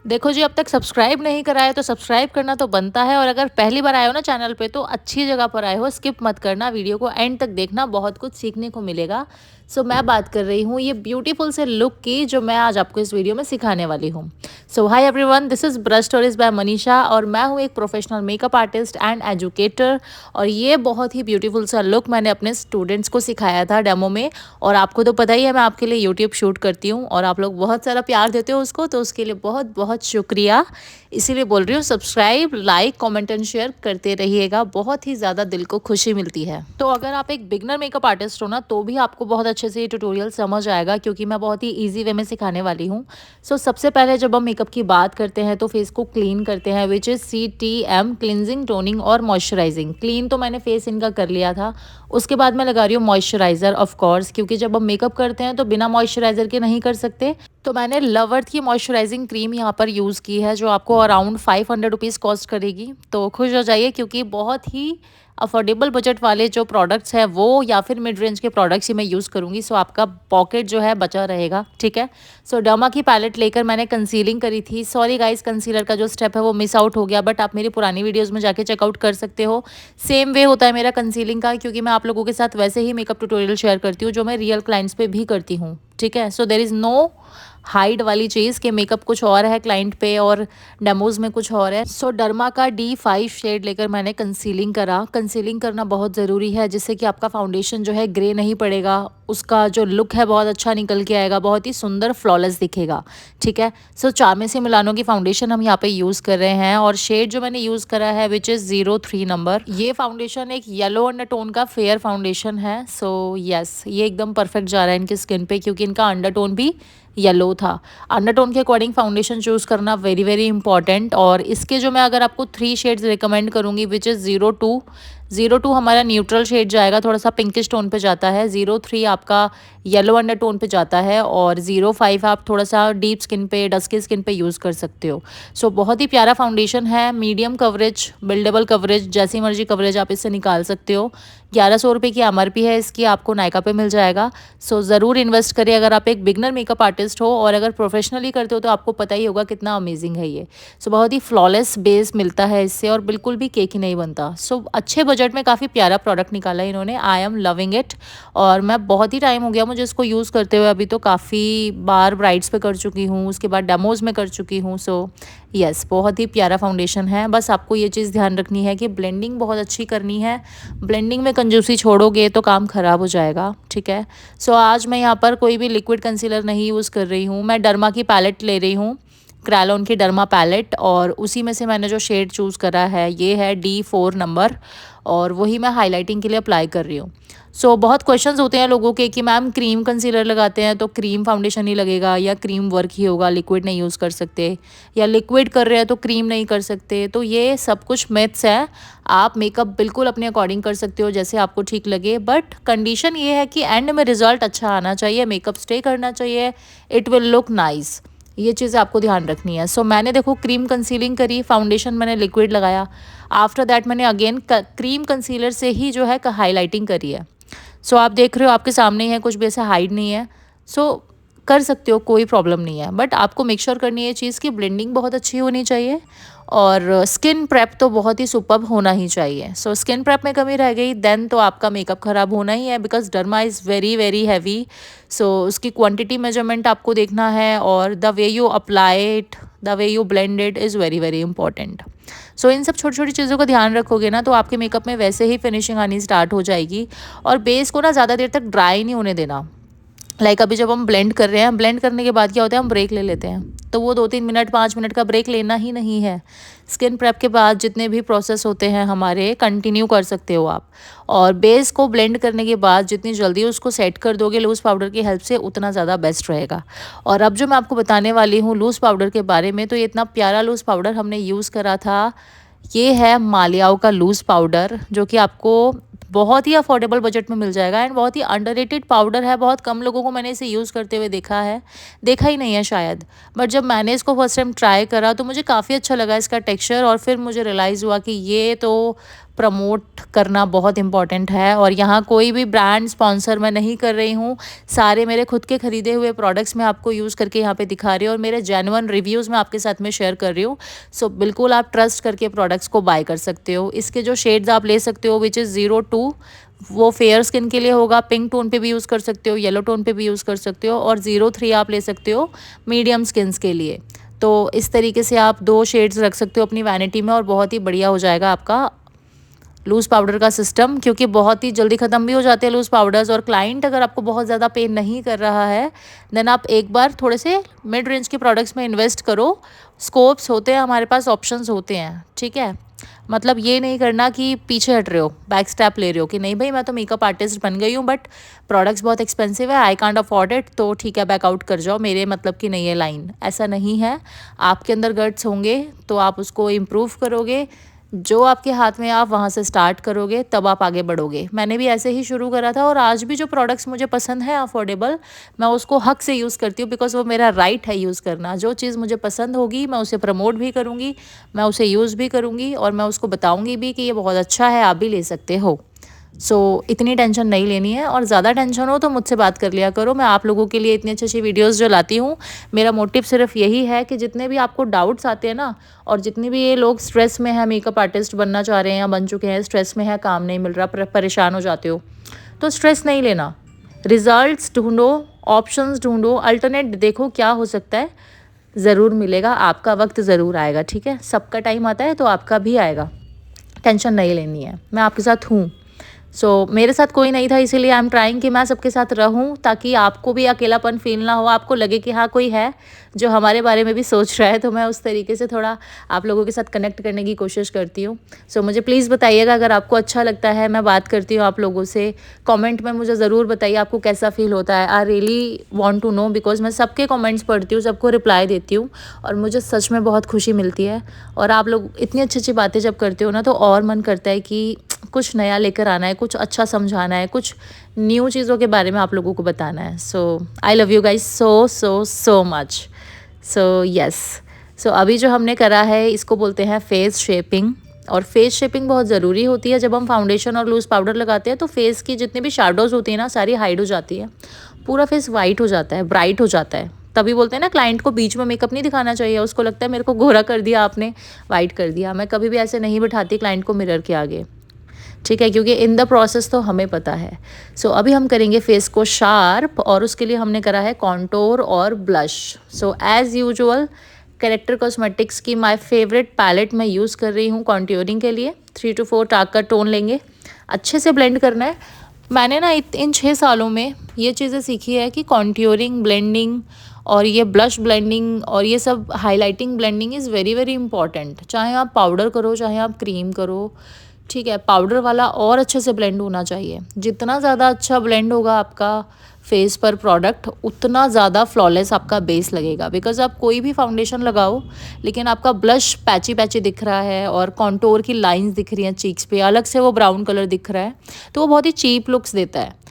देखो जी, अब तक सब्सक्राइब नहीं करा है तो सब्सक्राइब करना तो बनता है, और अगर पहली बार आए हो ना चैनल पे तो अच्छी जगह पर आए हो, स्किप मत करना, वीडियो को एंड तक देखना, बहुत कुछ सीखने को मिलेगा। सो मैं बात कर रही हूँ ये ब्यूटीफुल से लुक की, जो मैं आज आपको इस वीडियो में सिखाने वाली हूँ। So hi everyone, this is brush stories by Manisha, और मैं हूँ एक professional makeup artist and educator. और ये बहुत ही ब्यूटीफुल सा लुक मैंने अपने स्टूडेंट्स को सिखाया था डेमो में। और आपको तो पता ही है मैं आपके लिए यूट्यूब शूट करती हूँ, और आप लोग बहुत सारा प्यार देते हो उसको, तो उसके लिए बहुत बहुत शुक्रिया। इसीलिए बोल रही हूँ, subscribe, like, comment and share करते रहिएगा, बहुत ही ज़्यादा दिल को खुशी मिलती है। तो अगर आप एक बिगनर मेकअप आर्टिस्ट हो ना, तो भी आपको बहुत अच्छे से ये ट्यूटोरियल समझ आएगा, क्योंकि मैं बहुत ही ईजी वे में सिखाने वाली हूँ। सो सबसे पहले जब हम मेकअप की बात करते हैं तो फेस को क्लीन करते हैं, which is CTM, cleansing, toning और मॉइस्चराइजिंग। क्लीन तो मैंने फेस इनका कर लिया था, उसके बाद मैं लगा रही हूँ मॉइस्चराइज़र, ऑफ कोर्स, क्योंकि जब हम मेकअप करते हैं तो बिना मॉइस्चराइज़र के नहीं कर सकते। तो मैंने लवर्थ की मॉइस्चराइजिंग क्रीम यहाँ पर यूज़ की है, जो आपको अराउंड 500 रुपीज़ कॉस्ट करेगी। तो खुश हो जाइए, क्योंकि बहुत ही अफोर्डेबल बजट वाले जो प्रोडक्ट्स हैं वो, या फिर मिड रेंज के प्रोडक्ट्स ही मैं यूज़ करूँगी। सो आपका पॉकेट जो है बचा रहेगा, ठीक है। सो डर्मा की पैलेट लेकर मैंने कंसीलिंग करी थी। सॉरी गाइस, कंसीलर का जो स्टेप है वो मिस आउट हो गया, बट आप मेरी पुरानी वीडियोज़ में जाके चेकआउट कर सकते हो। सेम वे होता है मेरा कंसीलिंग का, क्योंकि मैं आप लोगों के साथ वैसे ही मेकअप ट्यूटोरियल शेयर करती हूँ जो मैं रियल क्लाइंट्स पे भी करती हूँ, ठीक है। सो देर इज़ नो हाइड वाली चीज़ कि मेकअप कुछ और है क्लाइंट पे और डेमोज में कुछ और है। सो डर्मा का D5 शेड लेकर मैंने कंसीलिंग करा। कंसीलिंग करना बहुत ज़रूरी है, जिससे कि आपका फाउंडेशन जो है ग्रे नहीं पड़ेगा, उसका जो लुक है बहुत अच्छा निकल के आएगा, बहुत ही सुंदर फ्लॉलेस दिखेगा, ठीक है। सो चामेसी मिलानो की फाउंडेशन हम यहाँ पे यूज़ कर रहे हैं, और शेड जो मैंने यूज़ करा है विच इज़ 03 नंबर। ये फाउंडेशन एक येलो अंडरटोन का फेयर फाउंडेशन है। सो यस, ये एकदम परफेक्ट जा रहा है इनकी स्किन पे, क्योंकि इनका अंडरटोन भी येलो था। अंडरटोन के अकॉर्डिंग फाउंडेशन चूज़ करना वेरी वेरी इंपॉर्टेंट। और इसके जो मैं अगर आपको 3 शेड्स रिकमेंड करूँगी, विच इज़ 02 हमारा न्यूट्रल शेड जाएगा, थोड़ा सा पिंकिश टोन पे जाता है, 03 आपका येलो अंडरटोन पे जाता है, और 05 आप थोड़ा सा डीप स्किन पे, डस्की स्किन पे यूज़ कर सकते हो। सो बहुत ही प्यारा फाउंडेशन है, मीडियम कवरेज, बिल्डेबल कवरेज, जैसी मर्जी कवरेज आप इससे निकाल सकते हो। 1100 रुपये की MRP है इसकी, आपको नायका पे मिल जाएगा। सो ज़रूर इन्वेस्ट करिए अगर आप एक बिगनर मेकअप आर्टिस्ट हो, और अगर प्रोफेशनली करते हो तो आपको पता ही होगा कितना अमेजिंग है ये। सो बहुत ही फ्लॉलेस बेस मिलता है इससे, और बिल्कुल भी केक ही नहीं बनता। सो अच्छे बजट में काफ़ी प्यारा प्रोडक्ट निकाला है इन्होंने। आई एम लविंग इट, और मैं बहुत ही टाइम हो गया मुझे इसको यूज़ करते हुए, अभी तो काफ़ी बार ब्राइड्स पे कर चुकी हूँ, उसके बाद डेमोज़ में कर चुकी हूँ। सो यस, बहुत ही प्यारा फाउंडेशन है। बस आपको ये चीज़ ध्यान रखनी है कि ब्लेंडिंग बहुत अच्छी करनी है, ब्लेंडिंग में कंजूसी छोड़ोगे तो काम ख़राब हो जाएगा, ठीक है। सो आज मैं यहाँ पर कोई भी लिक्विड कंसीलर नहीं यूज़ कर रही हूँ, मैं डर्मा की पैलेट ले रही हूँ, क्रैलॉन की डर्मा पैलेट, और उसी में से मैंने जो शेड चूज़ करा है ये है D4 नंबर, और वही मैं हाइलाइटिंग के लिए अप्लाई कर रही हूँ। सो बहुत क्वेश्चंस होते हैं लोगों के कि मैम क्रीम कंसीलर लगाते हैं तो क्रीम फाउंडेशन ही लगेगा, या क्रीम वर्क ही होगा, लिक्विड नहीं यूज़ कर सकते, या लिक्विड कर रहे हैं तो क्रीम नहीं कर सकते। तो ये सब कुछ मिथ्स है। आप मेकअप बिल्कुल अपने अकॉर्डिंग कर सकते हो, जैसे आपको ठीक लगे, बट कंडीशन ये है कि एंड में रिजल्ट अच्छा आना चाहिए, मेकअप स्टे करना चाहिए, इट विल लुक नाइस। ये चीज़ें आपको ध्यान रखनी है। सो मैंने देखो क्रीम कंसीलिंग करी, फाउंडेशन मैंने लिक्विड लगाया, आफ्टर दैट मैंने अगेन क्रीम कंसीलर से ही जो है हाईलाइटिंग करी है। सो आप देख रहे हो आपके सामने ही है, कुछ भी ऐसा हाइड नहीं है। सो कर सकते हो, कोई प्रॉब्लम नहीं है, बट आपको मेक श्योर करनी है ये चीज़ की ब्लेंडिंग बहुत अच्छी होनी चाहिए, और स्किन प्रेप तो बहुत ही सुपर्ब होना ही चाहिए। सो स्किन प्रेप में कमी रह गई देन तो आपका मेकअप ख़राब होना ही है, because derma is very very heavy. So उसकी क्वांटिटी मेजरमेंट आपको देखना है, और the way you apply it, the way you blend it is very very important. So इन सब छोटी छोटी चीज़ों का ध्यान रखोगे ना, तो आपके मेकअप में वैसे ही फिनिशिंग आनी स्टार्ट हो जाएगी। और बेस को ना ज़्यादा देर तक ड्राई नहीं होने देना। अभी जब हम ब्लेंड कर रहे हैं, ब्लेंड करने के बाद क्या होता है, हम ब्रेक ले लेते हैं, तो वो 2-3 मिनट 5 मिनट का ब्रेक लेना ही नहीं है। स्किन प्रेप के बाद जितने भी प्रोसेस होते हैं हमारे, कंटिन्यू कर सकते हो आप। और बेस को ब्लेंड करने के बाद जितनी जल्दी उसको सेट कर दोगे लूज़ पाउडर की हेल्प से, उतना ज़्यादा बेस्ट रहेगा। और अब जो मैं आपको बताने वाली हूँ लूज़ पाउडर के बारे में, तो ये इतना प्यारा लूज़ पाउडर हमने यूज़ करा था। ये है मालियाओ का लूज़ पाउडर, जो कि आपको बहुत ही अफोर्डेबल बजट में मिल जाएगा, एंड बहुत ही अंडररेटेड पाउडर है। बहुत कम लोगों को मैंने इसे यूज़ करते हुए देखा है, देखा ही नहीं है शायद, बट जब मैंने इसको फर्स्ट टाइम ट्राई करा तो मुझे काफ़ी अच्छा लगा इसका टेक्सचर, और फिर मुझे रियलाइज़ हुआ कि ये तो प्रमोट करना बहुत इम्पॉर्टेंट है। और यहाँ कोई भी ब्रांड स्पॉन्सर मैं नहीं कर रही हूँ, सारे मेरे खुद के ख़रीदे हुए प्रोडक्ट्स मैं आपको यूज़ करके यहाँ पे दिखा रही हूँ और मेरे जेन्युइन रिव्यूज़ मैं आपके साथ में शेयर कर रही हूँ। सो बिल्कुल आप ट्रस्ट करके प्रोडक्ट्स को बाय कर सकते हो। इसके जो शेड्स आप ले सकते हो विच इज़ 02, वो फेयर स्किन के लिए होगा, पिंक टोन पे भी यूज़ कर सकते हो, येलो टोन पे भी यूज़ कर सकते हो, और 03 आप ले सकते हो मीडियम स्किन्स के लिए। तो इस तरीके से आप 2 शेड्स रख सकते हो अपनी वैनिटी में और बहुत ही बढ़िया हो जाएगा आपका लूज़ पाउडर का सिस्टम, क्योंकि बहुत ही जल्दी ख़त्म भी हो जाते हैं लूज़ पाउडर्स। और क्लाइंट अगर आपको बहुत ज़्यादा पे नहीं कर रहा है देन आप एक बार थोड़े से मिड रेंज के प्रोडक्ट्स में इन्वेस्ट करो। स्कोप्स होते हैं हमारे पास, ऑप्शंस होते हैं, ठीक है। मतलब ये नहीं करना कि पीछे हट रहे हो, बैक स्टेप ले रहे हो कि नहीं भाई मैं तो मेकअप आर्टिस्ट बन गई हूँ बट प्रोडक्ट्स बहुत एक्सपेंसिव है, आई कांट अफोर्ड इट, तो ठीक है बैकआउट कर जाओ, मेरे मतलब की नहीं है लाइन। ऐसा नहीं है, आपके अंदर गट्स होंगे तो आप उसको इम्प्रूव करोगे। जो आपके हाथ में आप वहाँ से स्टार्ट करोगे तब आप आगे बढ़ोगे। मैंने भी ऐसे ही शुरू करा था और आज भी जो प्रोडक्ट्स मुझे पसंद है अफोर्डेबल, मैं उसको हक से यूज़ करती हूँ बिकॉज़ वो मेरा राइट है यूज़ करना। जो चीज़ मुझे पसंद होगी मैं उसे प्रमोट भी करूँगी, मैं उसे यूज़ भी करूँगी और मैं उसको बताऊँगी भी कि ये बहुत अच्छा है, आप भी ले सकते हो। सो इतनी टेंशन नहीं लेनी है, और ज़्यादा टेंशन हो तो मुझसे बात कर लिया करो। मैं आप लोगों के लिए इतनी अच्छी अच्छी वीडियोस जो लाती हूँ, मेरा मोटिव सिर्फ यही है कि जितने भी आपको डाउट्स आते हैं ना, और जितने भी ये लोग स्ट्रेस में है, मेकअप आर्टिस्ट बनना चाह रहे हैं या बन चुके हैं, स्ट्रेस में है, काम नहीं मिल रहा, परेशान हो जाते हो, तो स्ट्रेस नहीं लेना। रिजल्ट्स ढूंढो, ऑप्शंस ढूंढो, अल्टरनेट देखो क्या हो सकता है, ज़रूर मिलेगा। आपका वक्त ज़रूर आएगा, ठीक है। सबका टाइम आता है तो आपका भी आएगा, टेंशन नहीं लेनी है, मैं आपके साथ हूँ। मेरे साथ कोई नहीं था, इसीलिए आई एम ट्राइंग कि मैं सबके साथ रहूं ताकि आपको भी अकेलापन फील ना हो, आपको लगे कि हाँ कोई है जो हमारे बारे में भी सोच रहा है। तो मैं उस तरीके से थोड़ा आप लोगों के साथ कनेक्ट करने की कोशिश करती हूँ। मुझे प्लीज़ बताइएगा अगर आपको अच्छा लगता है, मैं बात करती हूँ आप लोगों से, कमेंट में मुझे ज़रूर बताइए आपको कैसा फील होता है। I really want to know because मैं सबके कमेंट्स पढ़ती हूँ, सबको रिप्लाई देती हूँ और मुझे सच में बहुत खुशी मिलती है। और आप लोग इतनी अच्छी अच्छी बातें जब करते हो ना, तो और मन करता है कि कुछ नया लेकर आना है, कुछ अच्छा समझाना है, कुछ न्यू चीज़ों के बारे में आप लोगों को बताना है। I love you guys so so so much. Yes, अभी जो हमने करा है इसको बोलते हैं फेस शेपिंग। और फेस शेपिंग बहुत ज़रूरी होती है। जब हम फाउंडेशन और लूज़ पाउडर लगाते हैं तो फेस की जितनी भी शेडोज़ होती है ना, सारी हाइड हो जाती है, पूरा फेस वाइट हो जाता है, ब्राइट हो जाता है। तभी बोलते हैं ना क्लाइंट को बीच में मेकअप नहीं दिखाना चाहिए, उसको लगता है मेरे को गोरा कर दिया आपने, वाइट कर दिया। मैं कभी भी ऐसे नहीं बिठाती क्लाइंट को मिरर के आगे, ठीक है, क्योंकि इन द प्रोसेस तो हमें पता है। अभी हम करेंगे फेस को शार्प, और उसके लिए हमने करा है कॉन्टोर और blush. As usual character cosmetics की माय फेवरेट पैलेट मैं यूज़ कर रही हूँ कॉन्ट्योरिंग के लिए। 3 to 4 टाक का टोन लेंगे, अच्छे से ब्लेंड करना है। मैंने ना इन 6 सालों में ये चीज़ें सीखी है कि कॉन्ट्योरिंग, ब्लेंडिंग और ये ब्लश ब्लेंडिंग और ये सब highlighting blending is very very important. चाहे आप पाउडर करो, चाहे आप क्रीम करो, ठीक है, पाउडर वाला और अच्छे से ब्लेंड होना चाहिए। जितना ज़्यादा अच्छा ब्लेंड होगा आपका फेस पर प्रोडक्ट, उतना ज़्यादा फ्लॉलेस आपका बेस लगेगा। बिकॉज आप कोई भी फाउंडेशन लगाओ लेकिन आपका ब्लश पैची पैची दिख रहा है और कॉन्टोर की लाइंस दिख रही हैं चीक्स पे, अलग से वो ब्राउन कलर दिख रहा है, तो वो बहुत ही चीप लुक्स देता है।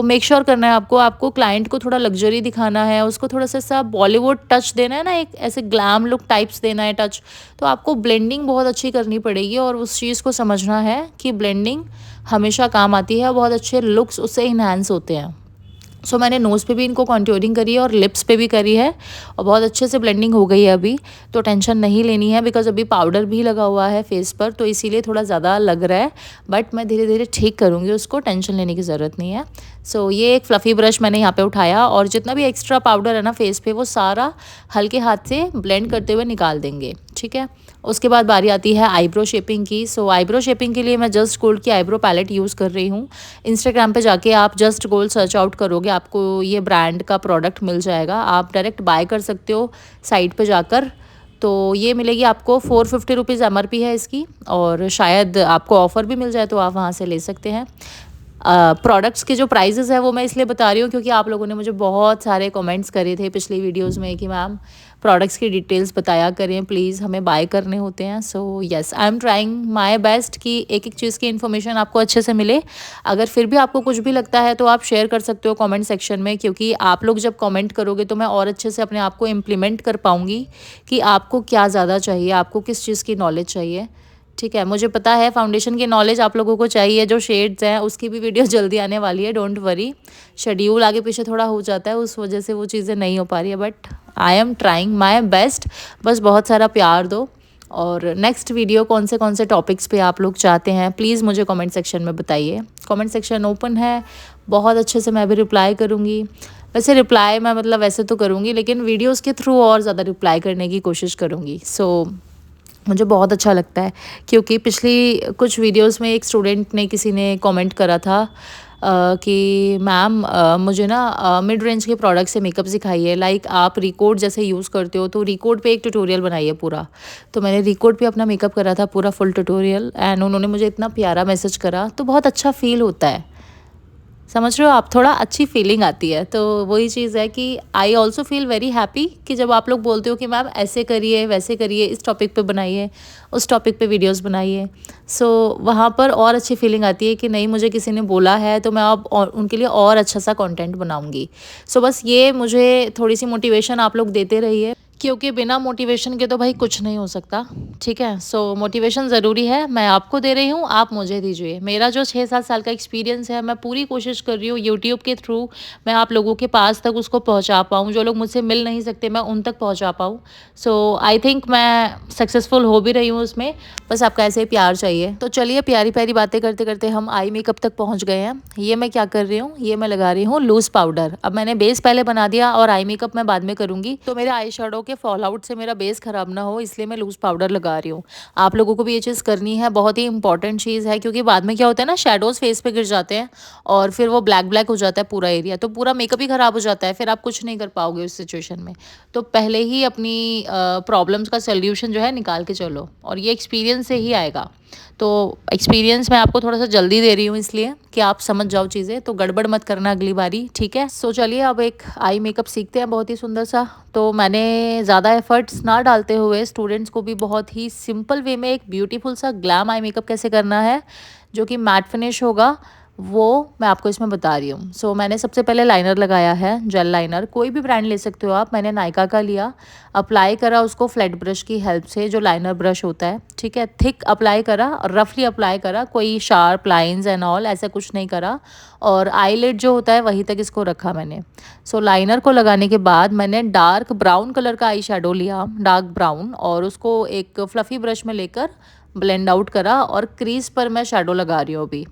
मेक श्योर करना है आपको क्लाइंट को थोड़ा लग्जरी दिखाना है, उसको थोड़ा सा बॉलीवुड टच देना है ना, एक ऐसे ग्लैम लुक टाइप्स देना है टच। तो आपको ब्लेंडिंग बहुत अच्छी करनी पड़ेगी और उस चीज़ को समझना है कि ब्लेंडिंग हमेशा काम आती है, बहुत अच्छे लुक्स उससे इन्हांस होते हैं। मैंने नोज़ पे भी इनको कॉन्ट्योरिंग करी है और लिप्स पे भी करी है और बहुत अच्छे से ब्लेंडिंग हो गई है अभी, तो टेंशन नहीं लेनी है। बिकॉज अभी पाउडर भी लगा हुआ है फेस पर, तो इसीलिए थोड़ा ज़्यादा लग रहा है, बट मैं धीरे धीरे ठीक करूँगी उसको, टेंशन लेने की ज़रूरत नहीं है। ये एक फ्लफ़ी ब्रश मैंने यहाँ पे उठाया और जितना भी एक्स्ट्रा पाउडर है ना फेस पे, वो सारा हल्के हाथ से ब्लेंड करते हुए निकाल देंगे, ठीक है। उसके बाद बारी आती है आईब्रो शेपिंग की। आईब्रो शेपिंग के लिए मैं जस्ट गोल्ड की आईब्रो पैलेट यूज़ कर रही हूँ। इंस्टाग्राम पे जाके आप जस्ट गोल्ड सर्च आउट करोगे, आपको ये ब्रांड का प्रोडक्ट मिल जाएगा, आप डायरेक्ट बाय कर सकते हो साइट पे जाकर। तो ये मिलेगी आपको 450 रुपीज़ MRP है इसकी, और शायद आपको ऑफ़र भी मिल जाए तो आप वहाँ से ले सकते हैं। प्रोडक्ट्स के जो प्राइजेस है वो मैं इसलिए बता रही हूँ क्योंकि आप लोगों ने मुझे बहुत सारे कमेंट्स करे थे पिछली वीडियोस में कि मैम प्रोडक्ट्स की डिटेल्स बताया करें प्लीज़, हमें बाय करने होते हैं। Yes, I am trying my best कि एक एक चीज़ की इन्फॉर्मेशन आपको अच्छे से मिले। अगर फिर भी आपको कुछ भी लगता है तो आप शेयर कर सकते हो कमेंट सेक्शन में, क्योंकि आप लोग जब कमेंट करोगे तो मैं और अच्छे से अपने आप को इम्प्लीमेंट कर पाऊँगी कि आपको क्या ज़्यादा चाहिए, आपको किस चीज़ की नॉलेज चाहिए, ठीक है, मुझे पता है फाउंडेशन की नॉलेज आप लोगों को चाहिए, जो शेड्स हैं उसकी भी वीडियो जल्दी आने वाली है, डोंट वरी। शेड्यूल आगे पीछे थोड़ा हो जाता है, उस वजह से वो चीज़ें नहीं हो पा रही है, but I am trying my best. बस बहुत सारा प्यार दो। और नेक्स्ट वीडियो कौन से टॉपिक्स पे आप लोग चाहते हैं, प्लीज़ मुझे कमेंट सेक्शन में बताइए। कमेंट सेक्शन ओपन है, बहुत अच्छे से मैं भी रिप्लाई करूँगी। वैसे रिप्लाई मैं मतलब वैसे तो करूँगी, लेकिन वीडियोज़ के थ्रू और ज़्यादा रिप्लाई करने की कोशिश करूँगी। सो मुझे बहुत अच्छा लगता है, क्योंकि पिछली कुछ वीडियोस में एक स्टूडेंट ने किसी ने कमेंट करा था कि मैम मुझे ना मिड रेंज के प्रोडक्ट से मेकअप सिखाइए, लाइक आप रिकोड जैसे यूज़ करते हो तो रिकोड पे एक ट्यूटोरियल बनाइए पूरा। तो मैंने रिकोड पे अपना मेकअप करा था पूरा फुल ट्यूटोरियल, एंड उन्होंने मुझे इतना प्यारा मैसेज करा, तो बहुत अच्छा फ़ील होता है। समझ रहे हो आप, थोड़ा अच्छी फीलिंग आती है। तो वही चीज़ है कि I also feel very happy कि जब आप लोग बोलते हो कि मैम ऐसे करिए वैसे करिए, इस टॉपिक पे बनाइए, उस टॉपिक पे वीडियोस बनाइए। सो वहाँ पर और अच्छी फीलिंग आती है कि नहीं, मुझे किसी ने बोला है तो मैं अब और उनके लिए और अच्छा सा कंटेंट बनाऊंगी। सो बस ये मुझे थोड़ी सी मोटिवेशन आप लोग देते रहिए, क्योंकि बिना मोटिवेशन के तो भाई कुछ नहीं हो सकता। ठीक है, सो मोटिवेशन ज़रूरी है, मैं आपको दे रही हूँ, आप मुझे दीजिए। मेरा जो 6-7 साल का एक्सपीरियंस है, मैं पूरी कोशिश कर रही हूँ यूट्यूब के थ्रू मैं आप लोगों के पास तक उसको पहुँचा पाऊँ, जो लोग मुझसे मिल नहीं सकते मैं उन तक पहुँचा पाऊँ। सो आई थिंक मैं सक्सेसफुल हो भी रही हूँ उसमें, बस आपका ऐसे ही प्यार चाहिए। तो चलिए, प्यारी प्यारी बातें करते करते हम आई मेकअप तक पहुँच गए हैं। ये मैं क्या कर रही हूँ, ये मैं लगा रही हूँ लूज़ पाउडर। अब मैंने बेस पहले बना दिया और आई मेकअप मैं बाद में करूँगी, तो मेरे आई शेडो के फॉल आउट से मेरा बेस ख़राब ना हो, इसलिए मैं लूज़ पाउडर लगा रही हूँ। आप लोगों को भी ये चीज़ करनी है, बहुत ही इंपॉर्टेंट चीज़ है, क्योंकि बाद में क्या होता है ना, शेडोज़ फेस पे गिर जाते हैं और फिर वो ब्लैक ब्लैक हो जाता है पूरा एरिया, तो पूरा मेकअप ही ख़राब हो जाता है, फिर आप कुछ नहीं कर पाओगे उस सिचुएशन में। तो पहले ही अपनी प्रॉब्लम्स का सोल्यूशन जो है निकाल के चलो, और ये एक्सपीरियंस से ही आएगा। तो एक्सपीरियंस मैं आपको थोड़ा सा जल्दी दे रही हूँ, इसलिए कि आप समझ जाओ चीज़ें, तो गड़बड़ मत करना अगली बारी, ठीक है। सो चलिए अब एक आई मेकअप सीखते हैं बहुत ही सुंदर सा। तो मैंने ज़्यादा एफर्ट्स ना डालते हुए स्टूडेंट्स को भी बहुत ही सिंपल वे में एक ब्यूटीफुल सा ग्लैम आई मेकअप कैसे करना है, जो कि मैट फिनिश होगा, वो मैं आपको इसमें बता रही हूँ। सो मैंने सबसे पहले लाइनर लगाया है, जेल लाइनर, कोई भी ब्रांड ले सकते हो आप, मैंने नायका का लिया। अप्लाई करा उसको फ्लैट ब्रश की हेल्प से, जो लाइनर ब्रश होता है, ठीक है। थिक अप्लाई करा और रफली अप्लाई करा, कोई शार्प लाइंस एंड ऑल ऐसा कुछ नहीं करा। और आईलिड जो होता है वहीं तक इसको रखा मैंने। सो लाइनर को लगाने के बाद मैंने डार्क ब्राउन कलर का आई शेडो लिया, डार्क ब्राउन, और उसको एक फ्लफ़ी ब्रश में लेकर ब्लेंड आउट करा, और क्रीज पर मैं शेडो लगा रही हूँ अभी।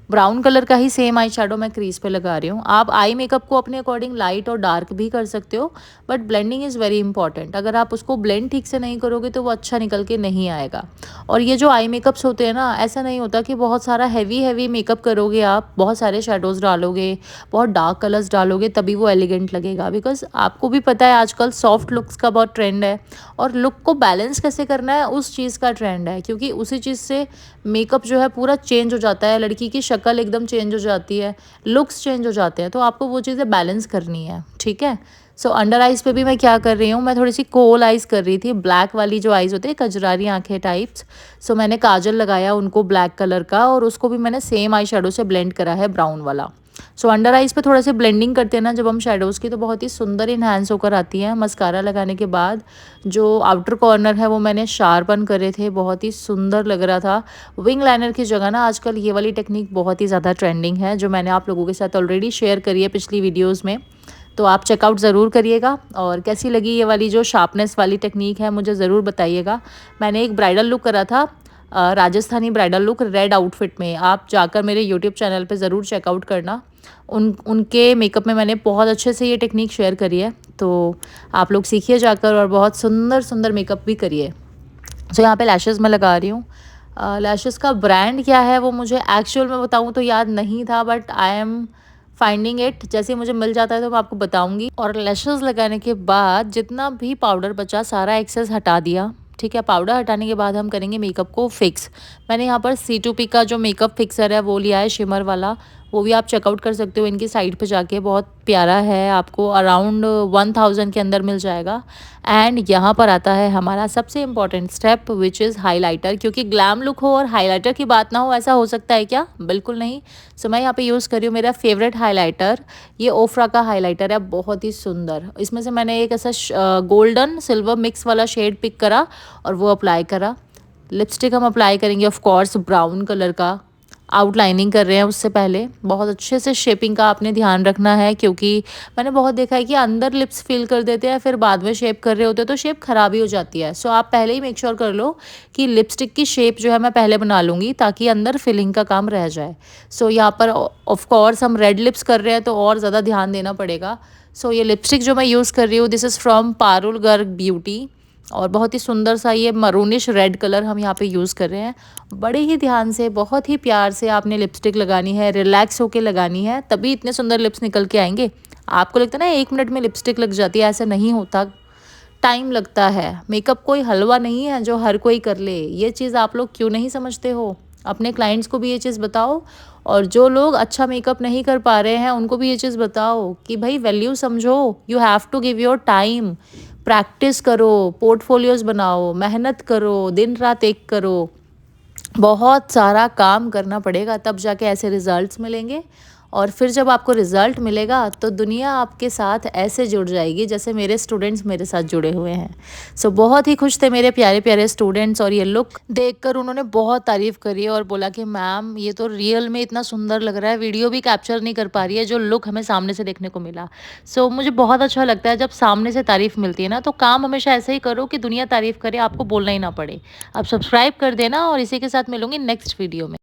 ब्राउन कलर का ही सेम आई शेडो मैं क्रीज पे लगा रही हूँ। आप आई मेकअप को अपने अकॉर्डिंग लाइट और डार्क भी कर सकते हो, but blending is very important. अगर आप उसको ब्लेंड ठीक से नहीं करोगे तो वो अच्छा निकल के नहीं आएगा। और ये जो आई मेकअप्स होते हैं ना, ऐसा नहीं होता कि बहुत सारा हैवी हैवी मेकअप करोगे आप, बहुत सारे शेडोज़ डालोगे, बहुत डार्क कलर्स डालोगे, तभी वो एलिगेंट लगेगा। बिकॉज आपको भी पता है आजकल सॉफ्ट लुक्स का बहुत ट्रेंड है, और लुक को बैलेंस कैसे करना है उस चीज़ का ट्रेंड है, क्योंकि उसी चीज़ से मेकअप जो है पूरा चेंज हो जाता है, लड़की की शक्ल एकदम चेंज हो जाती है, लुक्स चेंज हो जाते हैं। तो आपको वो चीज़ें बैलेंस करनी है, ठीक है। सो अंडर आइज़ पे भी मैं क्या कर रही हूँ, मैं थोड़ी सी कोल आइज़ कर रही थी, ब्लैक वाली जो आइज़ होती है, कजरारी आंखें टाइप्स। सो मैंने काजल लगाया उनको ब्लैक कलर का, और उसको भी मैंने सेम आई शेडो से ब्लेंड करा है, ब्राउन वाला। सो अंडर आइज़ पे थोड़ा सा ब्लेंडिंग करते हैं ना जब हम शेडोज़ की, तो बहुत ही सुंदर इन्हांस होकर आती है। मस्कारा लगाने के बाद जो आउटर कॉर्नर है वो मैंने शार्पन करे थे, बहुत ही सुंदर लग रहा था। विंग लाइनर की जगह ना आजकल ये वाली टेक्निक बहुत ही ज़्यादा ट्रेंडिंग है, जो मैंने आप लोगों के साथ ऑलरेडी शेयर करी है पिछली वीडियोज़ में। तो आप चेकआउट ज़रूर करिएगा, और कैसी लगी ये वाली जो शार्पनेस वाली टेक्निक है मुझे ज़रूर बताइएगा। मैंने एक ब्राइडल लुक करा था, Rajasthani bridal look red outfit में। आप जाकर मेरे यूट्यूब चैनल पे ज़रूर चेकआउट करना, उनके मेकअप में मैंने बहुत अच्छे से ये टेक्निक शेयर करी है। तो आप लोग सीखिए जाकर, और बहुत सुंदर सुंदर मेकअप भी करिए। सो यहाँ पे लैशेज़ मैं लगा रही हूँ। लैशेज़ का ब्रांड क्या है वो मुझे एक्चुअल में बताऊँ तो याद नहीं था, but I am finding it, जैसे ही मुझे मिल जाता है तो मैं आपको बताऊंगी। और लैशेज़ लगाने के बाद जितना भी पाउडर बचा सारा एक्सेस हटा दिया, ठीक है। पाउडर हटाने के बाद हम करेंगे मेकअप को फिक्स। मैंने यहाँ पर C2P का जो मेकअप फिक्सर है वो लिया है, शिमर वाला, वो भी आप चेकआउट कर सकते हो इनकी साइट पे जाके, बहुत प्यारा है, आपको अराउंड 1000 के अंदर मिल जाएगा। एंड यहाँ पर आता है हमारा सबसे important step, which is highlighter, क्योंकि ग्लैम लुक हो और हाइलाइटर की बात ना हो, ऐसा हो सकता है क्या? बिल्कुल नहीं। सो मैं यहाँ पे यूज़ कर रही हूँ मेरा फेवरेट हाइलाइटर, ये ओफ्रा का हाइलाइटर है, बहुत ही सुंदर। इसमें से मैंने एक ऐसा गोल्डन सिल्वर मिक्स वाला शेड पिक करा और वो अप्लाई करा। लिपस्टिक हम अप्लाई करेंगे ऑफ कोर्स ब्राउन कलर का। आउटलाइनिंग कर रहे हैं उससे पहले बहुत अच्छे से शेपिंग का आपने ध्यान रखना है, क्योंकि मैंने बहुत देखा है कि अंदर लिप्स फिल कर देते हैं, फिर बाद में शेप कर रहे होते हैं तो शेप खराब ही हो जाती है। सो आप पहले ही मेक श्योर कर लो कि लिपस्टिक की शेप जो है मैं पहले बना लूँगी, ताकि अंदर फिलिंग का काम रह जाए। सो यहाँ पर ऑफ कोर्स हम रेड लिप्स कर रहे हैं तो और ज़्यादा ध्यान देना पड़ेगा। सो ये लिपस्टिक जो मैं यूज़ कर रही हूँ, this is from Parul Garg beauty, और बहुत ही सुंदर सा ये मरूनिश रेड कलर हम यहाँ पे यूज़ कर रहे हैं। बड़े ही ध्यान से, बहुत ही प्यार से आपने लिपस्टिक लगानी है, रिलैक्स होके लगानी है, तभी इतने सुंदर लिप्स निकल के आएंगे। आपको लगता है ना 1 मिनट में लिपस्टिक लग जाती है, ऐसा नहीं होता, टाइम लगता है। मेकअप कोई हलवा नहीं है जो हर कोई कर ले, ये चीज़ आप लोग क्यों नहीं समझते हो? अपने क्लाइंट्स को भी ये चीज़ बताओ, और जो लोग अच्छा मेकअप नहीं कर पा रहे हैं उनको भी ये चीज़ बताओ कि भाई वैल्यू समझो, you have to give your time, practice करो, पोर्टफोलियोज़ बनाओ, मेहनत करो, दिन रात एक करो, बहुत सारा काम करना पड़ेगा, तब जाके ऐसे रिजल्ट्स मिलेंगे। और फिर जब आपको रिजल्ट मिलेगा तो दुनिया आपके साथ ऐसे जुड़ जाएगी जैसे मेरे स्टूडेंट्स मेरे साथ जुड़े हुए हैं। सो बहुत ही खुश थे मेरे प्यारे प्यारे स्टूडेंट्स, और ये लुक देखकर उन्होंने बहुत तारीफ़ करी और बोला कि मैम ये तो रियल में इतना सुंदर लग रहा है, वीडियो भी कैप्चर नहीं कर पा रही है जो लुक हमें सामने से देखने को मिला। सो मुझे बहुत अच्छा लगता है जब सामने से तारीफ़ मिलती है ना, तो काम हमेशा ऐसे ही करो कि दुनिया तारीफ़ करे, आपको बोलना ही ना पड़े। आप सब्सक्राइब कर देना, और इसी के साथ मिलूंगी नेक्स्ट वीडियो में।